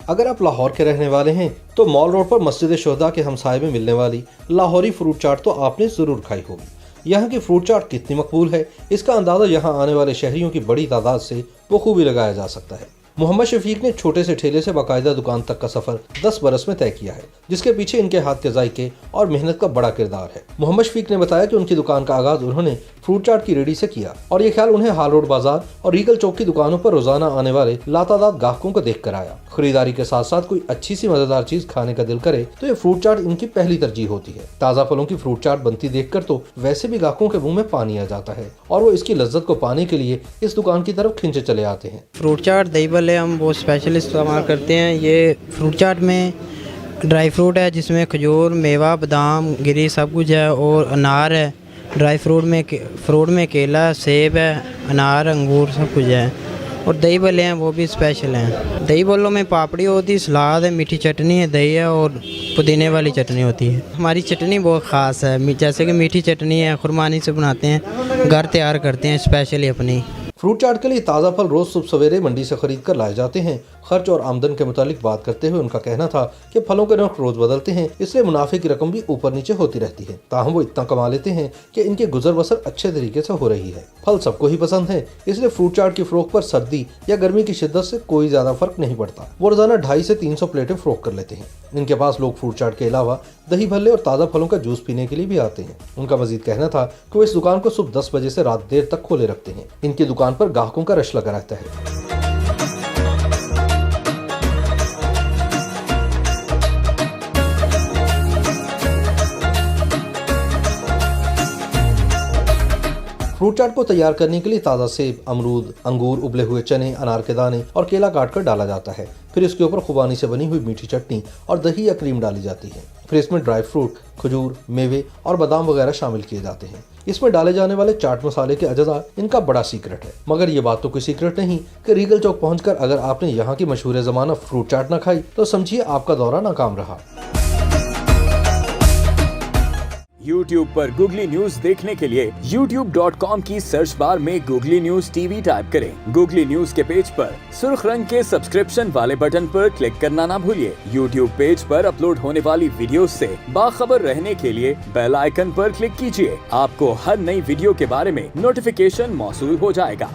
अगर आप लाहौर के रहने वाले हैं तो मॉल रोड पर मस्जिद शुहदा के हमसाये में मिलने वाली लाहौरी फ्रूट चाट तो आपने जरूर खाई होगी। यहाँ की फ्रूट चाट कितनी मकबूल है, इसका अंदाजा यहाँ आने वाले शहरियों की बड़ी तादाद से बखूबी लगाया जा सकता है। मोहम्मद शफीक ने छोटे से ठेले से बाकायदा दुकान तक का सफर 10 बरस में तय किया है, जिसके पीछे इनके हाथ के जायके और मेहनत का बड़ा किरदार है। मोहम्मद शफीक ने बताया कि उनकी दुकान का आगाज उन्होंने फ्रूट चाट की रेडी से किया और ये ख्याल उन्हें हाल रोड बाजार और रीगल चौक की दुकानों पर रोजाना आने वाले लातादाद ग्राहकों को देख कर आया। खरीदारी के साथ साथ कोई अच्छी सी मजेदार चीज खाने का दिल करे तो ये फ्रूट चाट इनकी पहली तरजीह होती है। ताज़ा फलों की फ्रूट चाट बनती देखकर तो वैसे भी ग्राहकों के मुंह में पानी आ जाता है और वो इसकी लज्जत को पाने के लिए इस दुकान की तरफ खिंचे चले आते हैं। फ्रूट चाट दही भल्ले हम बहुत स्पेशल इस्तेमाल करते हैं। ये फ्रूट चाट में ड्राई फ्रूट है जिसमें खजूर, मेवा, बादाम, गिरी सब कुछ है और अनार है। ड्राई फ्रूट में केला, सेब है, अनार, अंगूर सब कुछ है और दही भल्ले हैं वो भी स्पेशल हैं। दही भल्लों में पापड़ी होती है, सलाद है, मीठी चटनी है, दही है और पुदीने वाली चटनी होती है। हमारी चटनी बहुत ख़ास है, जैसे कि मीठी चटनी है खुरमानी से बनाते हैं, घर तैयार करते हैं स्पेशली अपनी। फ्रूट चाट के लिए ताज़ा फल रोज सुबह सवेरे मंडी से खरीद कर लाए जाते हैं। खर्च और आमदन के मुतालिक बात करते हुए उनका कहना था कि फलों के नर्ख रोज बदलते हैं, इसलिए मुनाफे की रकम भी ऊपर नीचे होती रहती है। ताहम वो इतना कमा लेते हैं कि इनके गुजर बसर अच्छे तरीके से हो रही है। फल सबको ही पसंद है, इसलिए फ्रूट चाट की फरोख्त पर सर्दी या गर्मी की शिद्दत से कोई ज्यादा फर्क नहीं पड़ता। वो रोजाना 250 से 300 प्लेटें फरोख्त कर लेते हैं। इनके पास लोग फ्रूट चाट के अलावा दही भल्ले और ताज़ा फलों का जूस पीने के लिए भी आते हैं। उनका मजीद कहना था कि वो इस दुकान को सुबह 10 बजे से रात देर तक खोले रखते हैं। इनकी दुकान पर ग्राहकों का रश लगा रहता है। फ्रूट चाट को तैयार करने के लिए ताज़ा सेब, अमरूद, अंगूर, उबले हुए चने, अनार के दाने और केला काटकर डाला जाता है। फिर इसके ऊपर खुबानी से बनी हुई मीठी चटनी और दही या क्रीम डाली जाती है। फिर इसमें ड्राई फ्रूट, खजूर, मेवे और बादाम वगैरह शामिल किए जाते हैं। इसमें डाले जाने वाले चाट मसाले के अज्जा इनका बड़ा सीक्रेट है। मगर ये बात तो कोई सीक्रेट नहीं कि रीगल चौक पहुंचकर अगर आपने यहाँ की मशहूर ज़माना फ्रूट चाट न खाई तो समझिए आपका दौरा नाकाम रहा। YouTube पर गूगली न्यूज देखने के लिए youtube.com की सर्च बार में गूगली न्यूज टीवी टाइप करें। गूगली न्यूज के पेज पर सुर्ख रंग के सब्सक्रिप्शन वाले बटन पर क्लिक करना ना भूलिए। YouTube पेज पर अपलोड होने वाली वीडियोस से बाखबर रहने के लिए बेल आइकन पर क्लिक कीजिए। आपको हर नई वीडियो के बारे में नोटिफिकेशन मौसूल हो जाएगा।